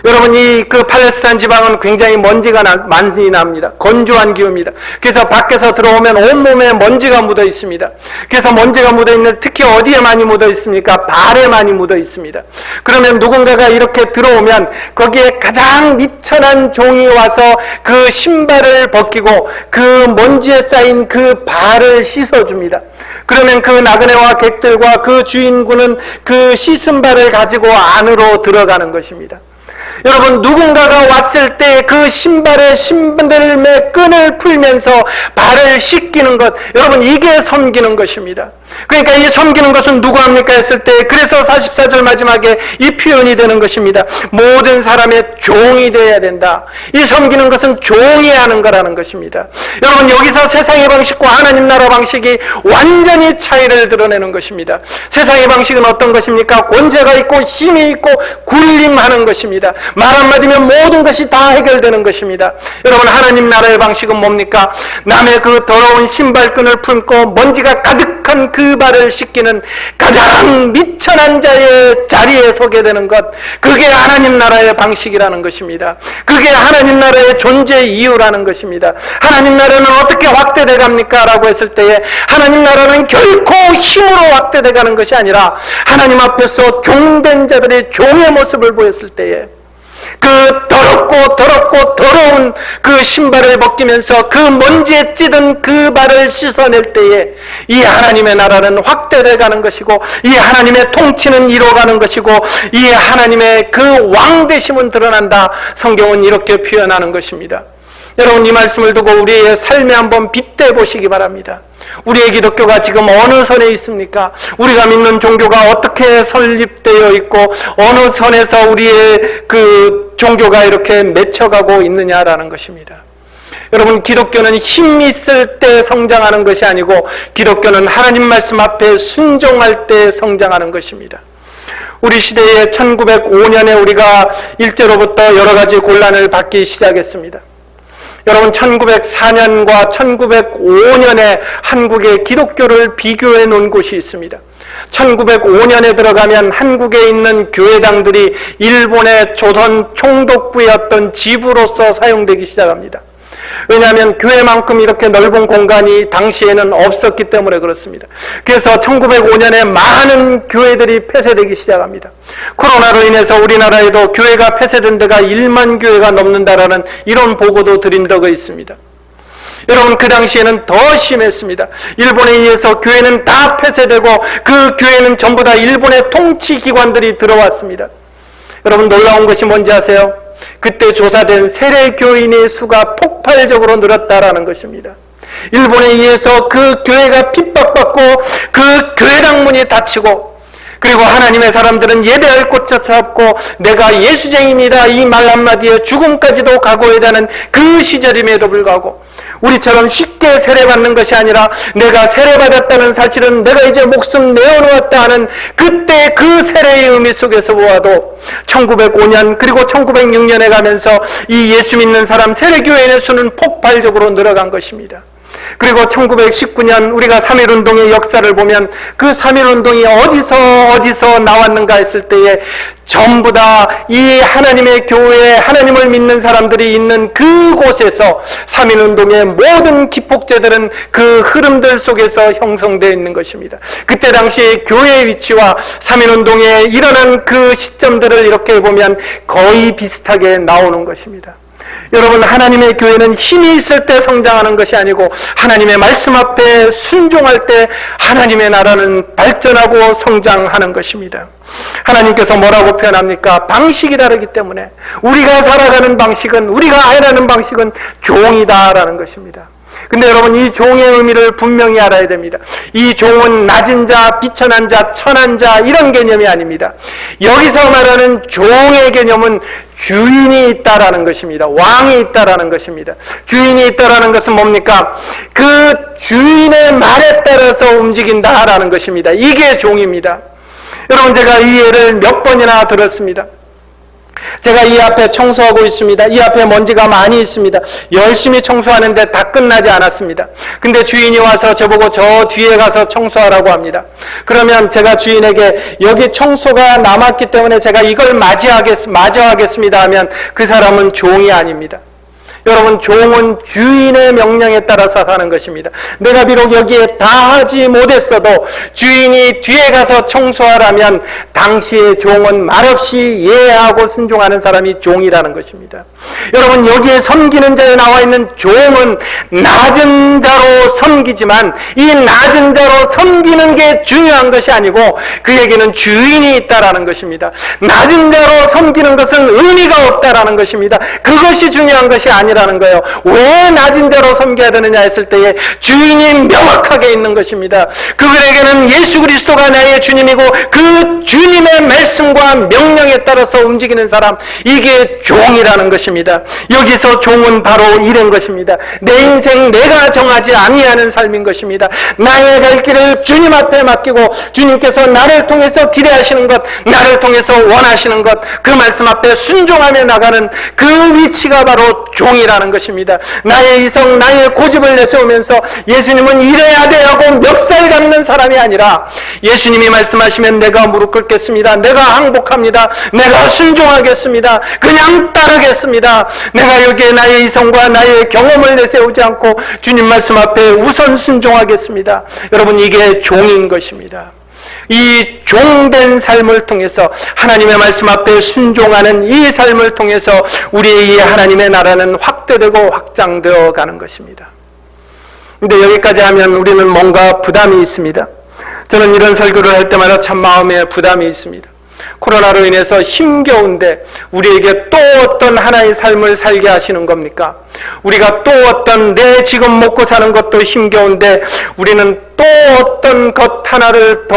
[SPEAKER 2] 여러분, 그 팔레스타인 지방은 굉장히 먼지가 많이 납니다. 건조한 기후입니다. 그래서 밖에서 들어오면 온몸에 먼지가 묻어 있습니다. 그래서 먼지가 묻어 있는, 특히 어디에 많이 묻어 있습니까? 발에 많이 묻어 있습니다. 그러면 누군가가 이렇게 들어오면 거기에 가장 미천한 종이 와서 그 신발을 벗기고 그 먼지에 쌓인 그 발을 씻어줍니다. 그러면 그 나그네와 객들과 그 주인군은 그 씻은 발을 가지고 안으로 들어가는 것입니다. 여러분, 누군가가 왔을 때 그 신발의 신들매 끈을 풀면서 발을 씻기는 것, 여러분, 이게 섬기는 것입니다. 그러니까 이 섬기는 것은 누구 합니까 했을 때, 그래서 44절 마지막에 이 표현이 되는 것입니다. 모든 사람의 종이 되어야 된다. 이 섬기는 것은 종이 하는 거라는 것입니다. 여러분, 여기서 세상의 방식과 하나님 나라 방식이 완전히 차이를 드러내는 것입니다. 세상의 방식은 어떤 것입니까? 권세가 있고 힘이 있고 군림하는 것입니다. 말 한마디면 모든 것이 다 해결되는 것입니다. 여러분, 하나님 나라의 방식은 뭡니까? 남의 그 더러운 신발끈을 품고 먼지가 가득한 그 그 발을 씻기는 가장 미천한 자의 자리에 서게 되는 것, 그게 하나님 나라의 방식이라는 것입니다. 그게 하나님 나라의 존재 이유라는 것입니다. 하나님 나라는 어떻게 확대돼 갑니까? 라고 했을 때에 하나님 나라는 결코 힘으로 확대돼 가는 것이 아니라 하나님 앞에서 종된 자들의 종의 모습을 보였을 때에 그 더럽고 더러운 그 신발을 벗기면서 그 먼지에 찌든 그 발을 씻어낼 때에 이 하나님의 나라는 확대돼 가는 것이고, 이 하나님의 통치는 이루어가는 것이고, 이 하나님의 그 왕되심은 드러난다. 성경은 이렇게 표현하는 것입니다. 여러분, 이 말씀을 두고 우리의 삶에 한번 빗대 보시기 바랍니다. 우리의 기독교가 지금 어느 선에 있습니까? 우리가 믿는 종교가 어떻게 설립되어 있고 어느 선에서 우리의 그 종교가 이렇게 맺혀가고 있느냐라는 것입니다. 여러분, 기독교는 힘 있을 때 성장하는 것이 아니고 기독교는 하나님 말씀 앞에 순종할 때 성장하는 것입니다. 우리 시대에 1905년에 우리가 일제로부터 여러 가지 곤란을 받기 시작했습니다. 여러분, 1904년과 1905년에 한국의 기독교를 비교해 놓은 곳이 있습니다. 1905년에 들어가면 한국에 있는 교회당들이 일본의 조선 총독부였던 지부로서 사용되기 시작합니다. 왜냐하면 교회만큼 이렇게 넓은 공간이 당시에는 없었기 때문에 그렇습니다. 그래서 1905년에 많은 교회들이 폐쇄되기 시작합니다. 코로나로 인해서 우리나라에도 교회가 폐쇄된 데가 1만 교회가 넘는다라는 이런 보고도 드린 적이 있습니다. 여러분, 그 당시에는 더 심했습니다. 일본에 의해서 교회는 다 폐쇄되고 그 교회는 전부 다 일본의 통치기관들이 들어왔습니다. 여러분, 놀라운 것이 뭔지 아세요? 그때 조사된 세례교인의 수가 폭발적으로 늘었다라는 것입니다. 일본에 의해서 그 교회가 핍박받고 그 교회당 문이 닫히고, 그리고 하나님의 사람들은 예배할 곳 찾아잡고 내가 예수쟁입니다 이 말 한마디에 죽음까지도 각오해야 되는 그 시절임에도 불구하고 우리처럼 쉽게 세례받는 것이 아니라 내가 세례받았다는 사실은 내가 이제 목숨 내어놓았다 하는 그때 그 세례의 의미 속에서 보아도 1905년 그리고 1906년에 가면서 이 예수 믿는 사람 세례교인의 수는 폭발적으로 늘어간 것입니다. 그리고 1919년 우리가 3.1운동의 역사를 보면 그 3.1운동이 어디서 나왔는가 했을 때에 전부 다 이 하나님의 교회에 하나님을 믿는 사람들이 있는 그곳에서 3.1운동의 모든 기폭제들은 그 흐름들 속에서 형성되어 있는 것입니다. 그때 당시 교회의 위치와 3.1운동에 일어난 그 시점들을 이렇게 보면 거의 비슷하게 나오는 것입니다. 여러분, 하나님의 교회는 힘이 있을 때 성장하는 것이 아니고 하나님의 말씀 앞에 순종할 때 하나님의 나라는 발전하고 성장하는 것입니다. 하나님께서 뭐라고 표현합니까? 방식이 다르기 때문에 우리가 살아가는 방식은, 우리가 알아가는 방식은 종이다라는 것입니다. 근데 여러분, 이 종의 의미를 분명히 알아야 됩니다. 이 종은 낮은 자, 비천한 자, 천한 자 이런 개념이 아닙니다. 여기서 말하는 종의 개념은 주인이 있다라는 것입니다. 왕이 있다라는 것입니다. 주인이 있다라는 것은 뭡니까? 그 주인의 말에 따라서 움직인다라는 것입니다. 이게 종입니다. 여러분, 제가 이 예를 몇 번이나 들었습니다. 제가 이 앞에 청소하고 있습니다. 이 앞에 먼지가 많이 있습니다. 열심히 청소하는데 다 끝나지 않았습니다. 근데 주인이 와서 저보고 저 뒤에 가서 청소하라고 합니다. 그러면 제가 주인에게 여기 청소가 남았기 때문에 제가 이걸 마저 하겠습니다 하면 그 사람은 종이 아닙니다. 여러분, 종은 주인의 명령에 따라서 사는 것입니다. 내가 비록 여기에 다 하지 못했어도 주인이 뒤에 가서 청소하라면 당시의 종은 말없이 예하고 순종하는 사람이 종이라는 것입니다. 여러분, 여기에 섬기는 자에 나와 있는 종은 낮은 자로 섬기지만 이 낮은 자로 섬기는 게 중요한 것이 아니고 그에게는 주인이 있다라는 것입니다. 낮은 자로 섬기는 것은 의미가 없다라는 것입니다. 그것이 중요한 것이 아니라는 거예요. 왜 낮은 자로 섬겨야 되느냐 했을 때에 주인이 명확하게 있는 것입니다. 그들에게는 예수 그리스도가 나의 주님이고 그 주님의 말씀과 명령에 따라서 움직이는 사람, 이게 종이라는 것입니다. 여기서 종은 바로 이런 것입니다. 내 인생 내가 정하지 아니하는 삶인 것입니다. 나의 갈 길을 주님 앞에 맡기고 주님께서 나를 통해서 기대하시는 것, 나를 통해서 원하시는 것, 그 말씀 앞에 순종하며 나가는 그 위치가 바로 종이라는 것입니다. 나의 이성, 나의 고집을 내세우면서 예수님은 이래야 돼 하고 멱살 잡는 사람이 아니라 예수님이 말씀하시면 내가 무릎 꿇겠습니다. 내가 항복합니다. 내가 순종하겠습니다. 그냥 따르겠습니다. 내가 여기에 나의 이성과 나의 경험을 내세우지 않고 주님 말씀 앞에 우선 순종하겠습니다. 여러분, 이게 종인 것입니다. 이 종된 삶을 통해서 하나님의 말씀 앞에 순종하는 이 삶을 통해서 우리의 이 하나님의 나라는 확대되고 확장되어 가는 것입니다. 근데 여기까지 하면 우리는 뭔가 부담이 있습니다. 저는 이런 설교를 할 때마다 참 마음에 부담이 있습니다. 코로나로 인해서 힘겨운데 우리에게 또 어떤 하나의 삶을 살게 하시는 겁니까? 우리가 또 어떤 내 지금 먹고 사는 것도 힘겨운데 우리는 또 어떤 것 하나를 더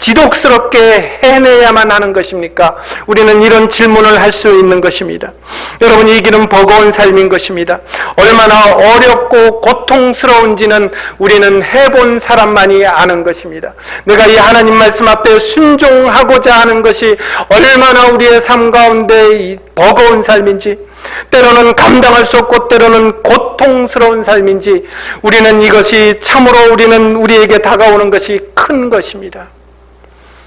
[SPEAKER 2] 지독스럽게 해내야만 하는 것입니까? 우리는 이런 질문을 할 수 있는 것입니다. 여러분, 이 길은 버거운 삶인 것입니다. 얼마나 어렵고 고통스러운지는 우리는 해본 사람만이 아는 것입니다. 내가 이 하나님 말씀 앞에 순종하고자 하는 것이 얼마나 우리의 삶 가운데 이 버거운 삶인지, 때로는 감당할 수 없고 때로는 고통스러운 삶인지, 우리는 이것이 참으로 우리에게 다가오는 것이 큰 것입니다.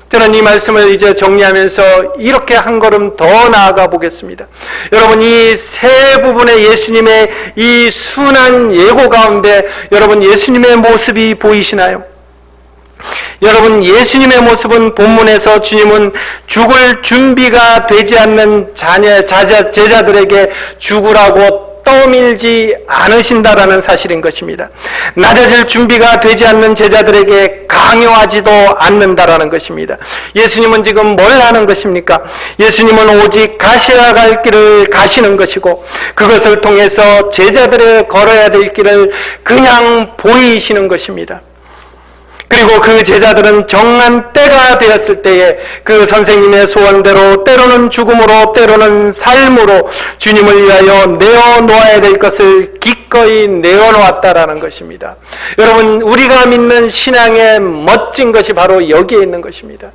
[SPEAKER 2] 저는 이 말씀을 이제 정리하면서 이렇게 한 걸음 더 나아가 보겠습니다. 여러분, 이 세 부분의 예수님의 이 순한 예고 가운데 여러분, 예수님의 모습이 보이시나요? 여러분, 예수님의 모습은 본문에서 주님은 죽을 준비가 되지 않는 제자들에게 죽으라고 떠밀지 않으신다라는 사실인 것입니다. 낮아질 준비가 되지 않는 제자들에게 강요하지도 않는다라는 것입니다. 예수님은 지금 뭘 하는 것입니까? 예수님은 오직 가셔야 갈 길을 가시는 것이고 그것을 통해서 제자들의 걸어야 될 길을 그냥 보이시는 것입니다. 그리고 그 제자들은 정한 때가 되었을 때에 그 선생님의 소원대로 때로는 죽음으로 때로는 삶으로 주님을 위하여 내어놓아야 될 것을 기꺼이 내어놓았다라는 것입니다. 여러분, 우리가 믿는 신앙의 멋진 것이 바로 여기에 있는 것입니다.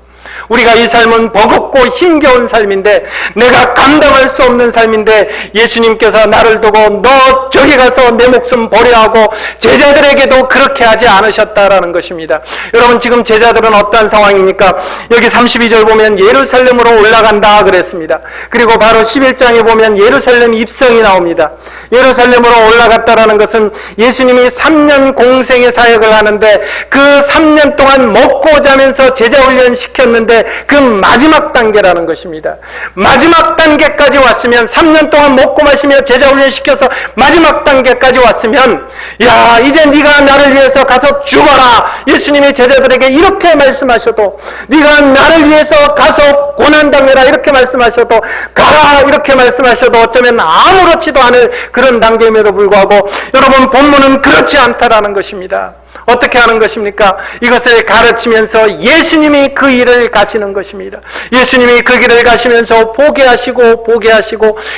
[SPEAKER 2] 우리가 이 삶은 버겁고 힘겨운 삶인데, 내가 감당할 수 없는 삶인데 예수님께서 나를 두고 너 저기 가서 내 목숨 버려 하고 제자들에게도 그렇게 하지 않으셨다라는 것입니다. 여러분, 지금 제자들은 어떠한 상황입니까? 여기 32절 보면 예루살렘으로 올라간다 그랬습니다. 그리고 바로 11장에 보면 예루살렘 입성이 나옵니다. 예루살렘으로 올라갔다라는 것은 예수님이 3년 공생의 사역을 하는데 그 3년 동안 먹고 자면서 제자 훈련 시켰는데 그 마지막 단계라는 것입니다. 마지막 단계까지 왔으면, 3년 동안 먹고 마시며 제자 훈련 시켜서 마지막 단계까지 왔으면, 야, 이제 네가 나를 위해서 가서 죽어라, 예수님이 제자들에게 이렇게 말씀하셔도, 네가 나를 위해서 가서 고난당해라 이렇게 말씀하셔도, 가라 이렇게 말씀하셔도 어쩌면 아무렇지도 않을 그런 단계임에도 불구하고 여러분, 본문은 그렇지 않다라는 것입니다. 어떻게 하는 것입니까? 이것을 가르치면서 예수님이 그 일을 가시는 것입니다. 예수님이 그 길을 가시면서 보게 하시고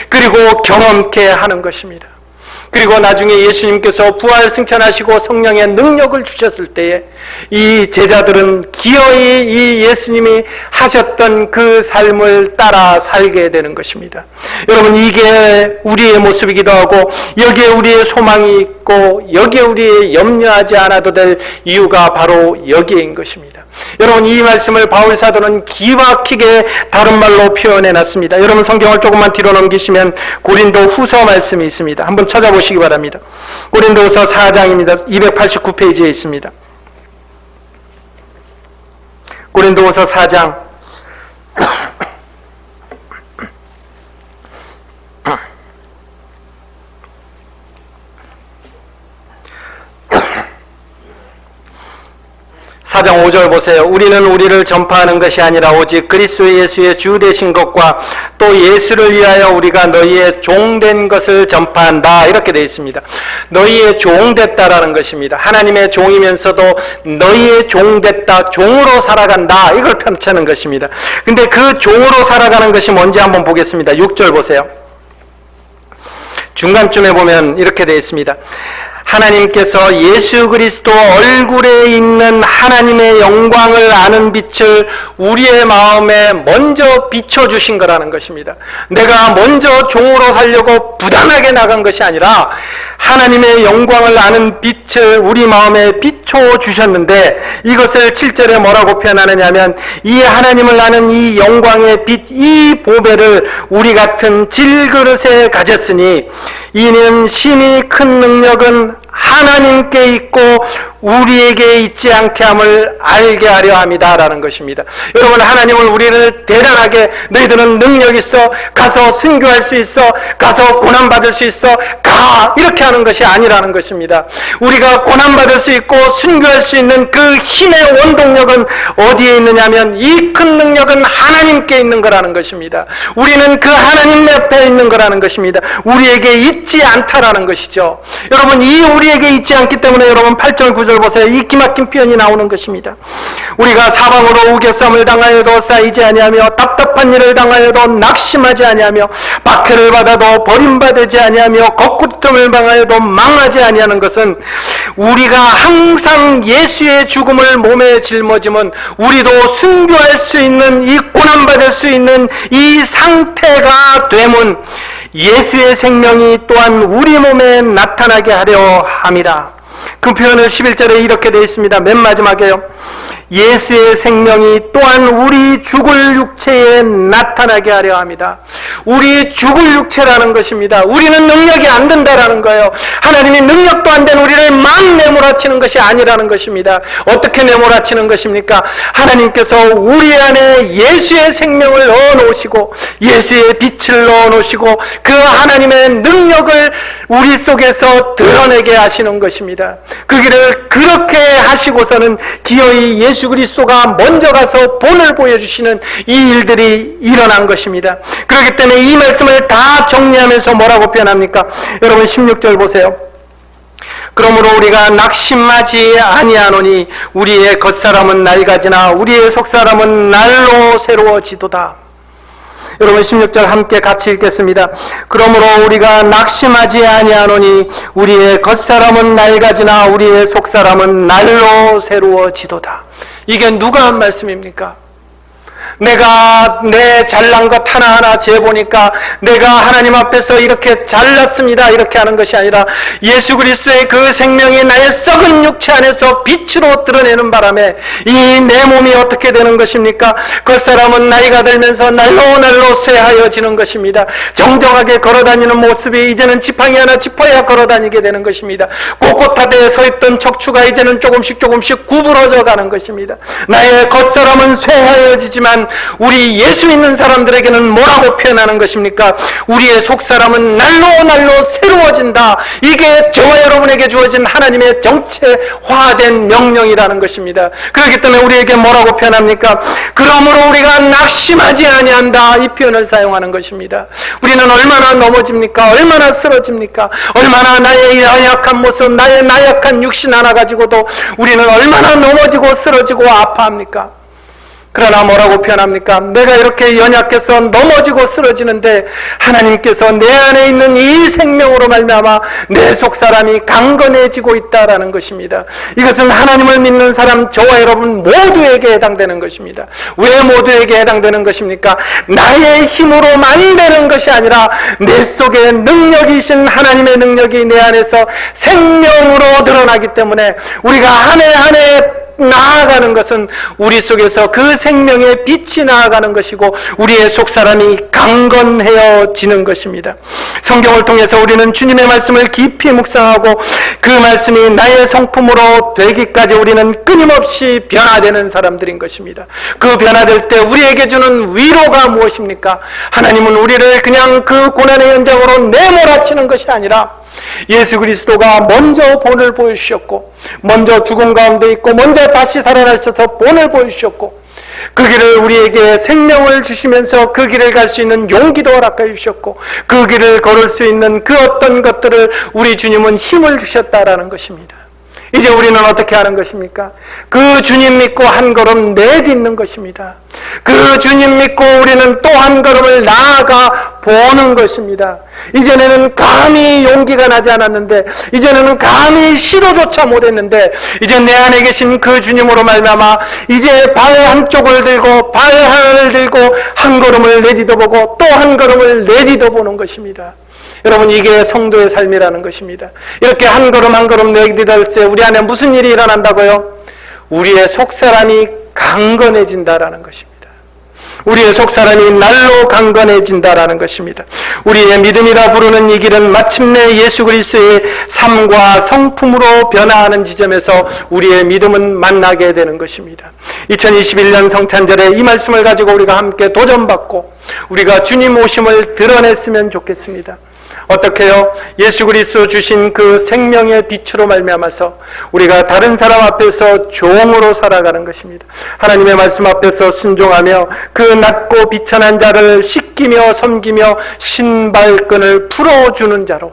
[SPEAKER 2] 그리고 경험케 하는 것입니다. 그리고 나중에 예수님께서 부활 승천하시고 성령의 능력을 주셨을 때에 이 제자들은 기어이 이 예수님이 하셨던 그 삶을 따라 살게 되는 것입니다. 여러분, 이게 우리의 모습이기도 하고 여기에 우리의 소망이 있고 여기에 우리의 염려하지 않아도 될 이유가 바로 여기에인 것입니다. 여러분, 이 말씀을 바울 사도는 기막히게 다른 말로 표현해 놨습니다. 여러분, 성경을 조금만 뒤로 넘기시면 고린도 후서 말씀이 있습니다. 한번 찾아보시기 바랍니다. 고린도 후서 4장입니다. 289페이지에 있습니다. 고린도 후서 4장 4장 5절 보세요. 우리는 우리를 전파하는 것이 아니라 오직 그리스도 예수의 주 되신 것과 또 예수를 위하여 우리가 너희의 종된 것을 전파한다, 이렇게 되어 있습니다. 너희의 종됐다라는 것입니다. 하나님의 종이면서도 너희의 종됐다, 종으로 살아간다, 이걸 편찬하는 것입니다. 근데 그 종으로 살아가는 것이 뭔지 한번 보겠습니다. 6절 보세요. 중간쯤에 보면 이렇게 되어 있습니다. 하나님께서 예수 그리스도 얼굴에 있는 하나님의 영광을 아는 빛을 우리의 마음에 먼저 비춰주신 거라는 것입니다. 내가 먼저 종으로 살려고 부단하게 나간 것이 아니라 하나님의 영광을 아는 빛을 우리 마음에 비춰주셨는데, 이것을 7절에 뭐라고 표현하느냐면, 이 하나님을 아는 이 영광의 빛, 이 보배를 우리 같은 질그릇에 가졌으니 이는 심히 큰 능력은 하나님께 있고 우리에게 있지 않게 함을 알게 하려 함이다라는 것입니다. 여러분, 하나님은 우리를 대단하게, 너희들은 능력 있어, 가서 순교할 수 있어, 가서 고난받을 수 있어, 가, 이렇게 하는 것이 아니라는 것입니다. 우리가 고난받을 수 있고 순교할 수 있는 그 힘의 원동력은 어디에 있느냐면, 이 큰 능력은 하나님께 있는 거라는 것입니다. 우리는 그 하나님 옆에 있는 거라는 것입니다. 우리에게 있지 않다라는 것이죠. 여러분, 이 우리에게 있지 않기 때문에 여러분 8절 9절 보세요. 이 기막힌 표현이 나오는 것입니다. 우리가 사방으로 우겨쌈을 당하여도 쌓이지 아니하며 답답한 일을 당하여도 낙심하지 아니하며 박해를 받아도 버림받지 아니하며 거꾸름을 당하여도 망하지 아니하는 것은, 우리가 항상 예수의 죽음을 몸에 짊어지면 우리도 순교할 수 있는, 이 고난받을 수 있는 이 상태가 되면 예수의 생명이 또한 우리 몸에 나타나게 하려 함이라. 그 표현을 11절에 이렇게 되어 있습니다. 맨 마지막에요. 예수의 생명이 또한 우리 죽을 육체에 나타나게 하려 합니다. 우리 죽을 육체라는 것입니다. 우리는 능력이 안 된다라는 거예요. 하나님이 능력도 안 된 우리를 막 내몰아치는 것이 아니라는 것입니다. 어떻게 내몰아치는 것입니까? 하나님께서 우리 안에 예수의 생명을 넣어놓으시고 예수의 빛을 넣어놓으시고 그 하나님의 능력을 우리 속에서 드러내게 하시는 것입니다. 그 길을 그렇게 하시고서는 기어이 예수 그리스도가 먼저 가서 본을 보여주시는 이 일들이 일어난 것입니다. 그렇기 때문에 이 말씀을 다 정리하면서 뭐라고 표현합니까? 여러분 16절 보세요. 그러므로 우리가 낙심하지 아니하노니 우리의 겉사람은 낡아지나 우리의 속사람은 날로 새로워지도다. 여러분 16절 함께 같이 읽겠습니다. 그러므로 우리가 낙심하지 아니하노니 우리의 겉사람은 낡아지나 우리의 속사람은 날로 새로워지도다. 이게 누가 한 말씀입니까? 내가 내 잘난 것 하나하나 재보니까 내가 하나님 앞에서 이렇게 잘났습니다 이렇게 하는 것이 아니라 예수 그리스도의 그 생명이 나의 썩은 육체 안에서 빛으로 드러내는 바람에 이 내 몸이 어떻게 되는 것입니까? 그 사람은 나이가 들면서 날로 쇠하여지는 것입니다. 정정하게 걸어다니는 모습이 이제는 지팡이 하나 짚어야 걸어다니게 되는 것입니다. 꼿꼿하게 서있던 척추가 이제는 조금씩 구부러져 가는 것입니다. 나의 겉사람은 쇠하여지지만 우리 예수 믿는 사람들에게는 뭐라고 표현하는 것입니까? 우리의 속사람은 날로 새로워진다. 이게 저와 여러분에게 주어진 하나님의 정체화된 명령이라는 것입니다. 그렇기 때문에 우리에게 뭐라고 표현합니까? 그러므로 우리가 낙심하지 아니한다. 이 표현을 사용하는 것입니다. 우리는 얼마나 넘어집니까? 얼마나 쓰러집니까? 얼마나 나의 연약한 모습, 나의 나약한 육신 하나 가지고도 우리는 얼마나 넘어지고 쓰러지고 아파합니까? 그러나 뭐라고 표현합니까? 내가 이렇게 연약해서 넘어지고 쓰러지는데 하나님께서 내 안에 있는 이 생명으로 말미암아 내 속사람이 강건해지고 있다라는 것입니다. 이것은 하나님을 믿는 사람 저와 여러분 모두에게 해당되는 것입니다. 왜 모두에게 해당되는 것입니까? 나의 힘으로만 되는 것이 아니라 내 속에 능력이신 하나님의 능력이 내 안에서 생명으로 드러나기 때문에 우리가 한 해 나아가는 것은 우리 속에서 그 생명의 빛이 나아가는 것이고 우리의 속사람이 강건해지는 것입니다. 성경을 통해서 우리는 주님의 말씀을 깊이 묵상하고 그 말씀이 나의 성품으로 되기까지 우리는 끊임없이 변화되는 사람들인 것입니다. 그 변화될 때 우리에게 주는 위로가 무엇입니까? 하나님은 우리를 그냥 그 고난의 현장으로 내몰아치는 것이 아니라 예수 그리스도가 먼저 본을 보여주셨고 먼저 죽음 가운데 있고 먼저 다시 살아나셔서 본을 보여주셨고 그 길을 우리에게 생명을 주시면서 그 길을 갈 수 있는 용기도 허락해 주셨고 그 길을 걸을 수 있는 그 어떤 것들을 우리 주님은 힘을 주셨다라는 것입니다. 이제 우리는 어떻게 하는 것입니까? 그 주님 믿고 한 걸음 내딛는 것입니다. 그 주님 믿고 우리는 또 한 걸음을 나아가
[SPEAKER 3] 보는 것입니다. 이전에는 감히 용기가 나지 않았는데, 이전에는 감히 시도조차 못했는데, 이제 내 안에 계신 그 주님으로 말미암아 이제 발 한쪽을 들고 발 하나를 들고 한 걸음을 내디뎌보고 또 한 걸음을 내디뎌보는 것입니다. 여러분, 이게 성도의 삶이라는 것입니다. 이렇게 한 걸음 한 걸음 내디딜 때 우리 안에 무슨 일이 일어난다고요? 우리의 속사람이 강건해진다라는 것입니다. 우리의 속사람이 날로 강건해진다라는 것입니다. 우리의 믿음이라 부르는 이 길은 마침내 예수 그리스도의 삶과 성품으로 변화하는 지점에서 우리의 믿음은 만나게 되는 것입니다. 2021년 성탄절에 이 말씀을 가지고 우리가 함께 도전받고 우리가 주님 오심을 드러냈으면 좋겠습니다. 어떻게요? 예수 그리스도 주신 그 생명의 빛으로 말미암아서 우리가 다른 사람 앞에서 종으로 살아가는 것입니다. 하나님의 말씀 앞에서 순종하며 그 낮고 비천한 자를 씻기며 섬기며 신발끈을 풀어주는 자로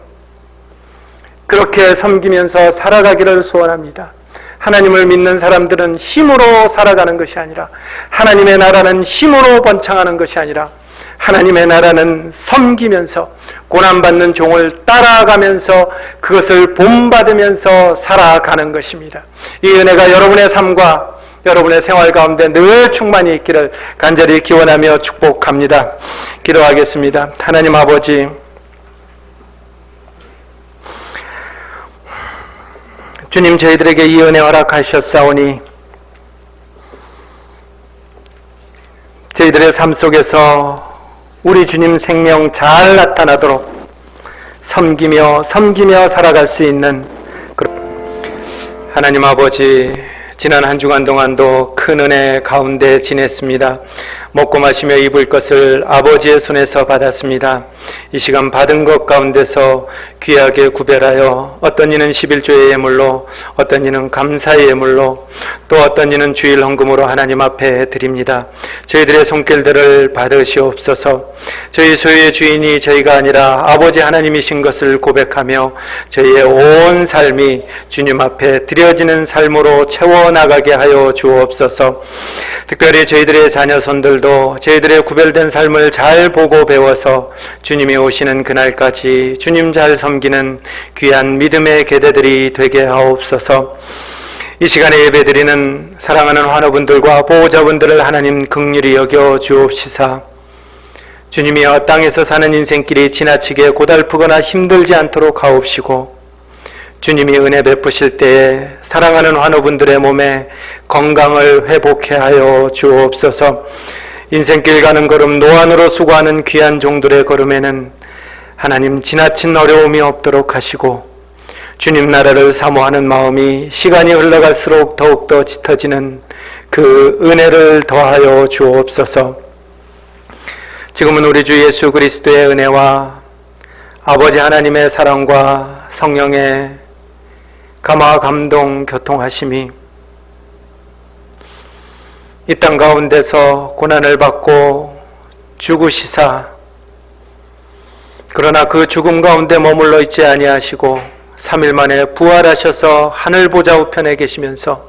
[SPEAKER 3] 그렇게 섬기면서 살아가기를 소원합니다. 하나님을 믿는 사람들은 힘으로 살아가는 것이 아니라, 하나님의 나라는 힘으로 번창하는 것이 아니라, 하나님의 나라는 섬기면서 고난받는 종을 따라가면서 그것을 본받으면서 살아가는 것입니다. 이 은혜가 여러분의 삶과 여러분의 생활 가운데 늘 충만히 있기를 간절히 기원하며 축복합니다. 기도하겠습니다. 하나님 아버지, 주님, 저희들에게 이 은혜 허락하셨사오니 저희들의 삶 속에서 우리 주님 생명 잘 나타나도록 섬기며 살아갈 수 있는 하나님 아버지, 지난 한 주간 동안도 큰 은혜 가운데 지냈습니다. 먹고 마시며 입을 것을 아버지의 손에서 받았습니다. 이 시간 받은 것 가운데서 귀하게 구별하여 어떤 이는 11조의 예물로, 어떤 이는 감사의 예물로, 또 어떤 이는 주일 헌금으로 하나님 앞에 드립니다. 저희들의 손길들을 받으시옵소서. 저희 소유의 주인이 저희가 아니라 아버지 하나님이신 것을 고백하며 저희의 온 삶이 주님 앞에 드려지는 삶으로 채워나가게 하여 주옵소서. 특별히 저희들의 자녀 손들도 저희들의 구별된 삶을 잘 보고 배워서 주님이 오시는 그날까지 주님 잘 섬기는 귀한 믿음의 계대들이 되게 하옵소서. 이 시간에 예배드리는 사랑하는 환우분들과 보호자분들을 하나님 긍휼히 여겨 주옵시사. 주님이여, 땅에서 사는 인생길이 지나치게 고달프거나 힘들지 않도록 하옵시고, 주님이 은혜 베푸실 때에 사랑하는 환우분들의 몸에 건강을 회복해 하여 주옵소서. 인생길 가는 걸음 노안으로 수고하는 귀한 종들의 걸음에는 하나님 지나친 어려움이 없도록 하시고, 주님 나라를 사모하는 마음이 시간이 흘러갈수록 더욱더 짙어지는 그 은혜를 더하여 주옵소서. 지금은 우리 주 예수 그리스도의 은혜와 아버지 하나님의 사랑과 성령의 감화 감동 교통하심이 이 땅 가운데서 고난을 받고 죽으시사, 그러나 그 죽음 가운데 머물러 있지 아니하시고 3일 만에 부활하셔서 하늘 보좌 우편에 계시면서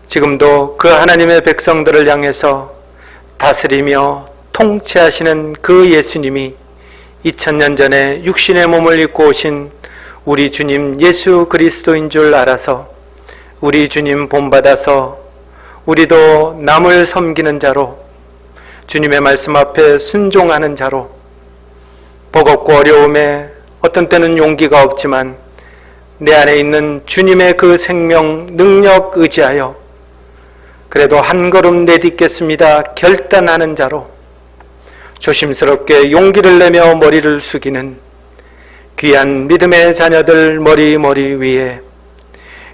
[SPEAKER 3] 지금도 그 하나님의 백성들을 향해서 다스리며 통치하시는 그 예수님이 2000년 전에 육신의 몸을 입고 오신 우리 주님 예수 그리스도인 줄 알아서 우리 주님 본받아서 우리도 남을 섬기는 자로, 주님의 말씀 앞에 순종하는 자로, 버겁고 어려움에 어떤 때는 용기가 없지만 내 안에 있는 주님의 그 생명 능력 의지하여 그래도 한 걸음 내딛겠습니다 결단하는 자로 조심스럽게 용기를 내며 머리를 숙이는 귀한 믿음의 자녀들 머리 위에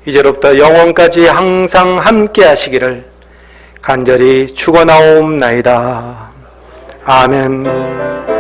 [SPEAKER 3] 이제로부터 영원까지 항상 함께 하시기를 간절히 축원하옵나이다. 아멘.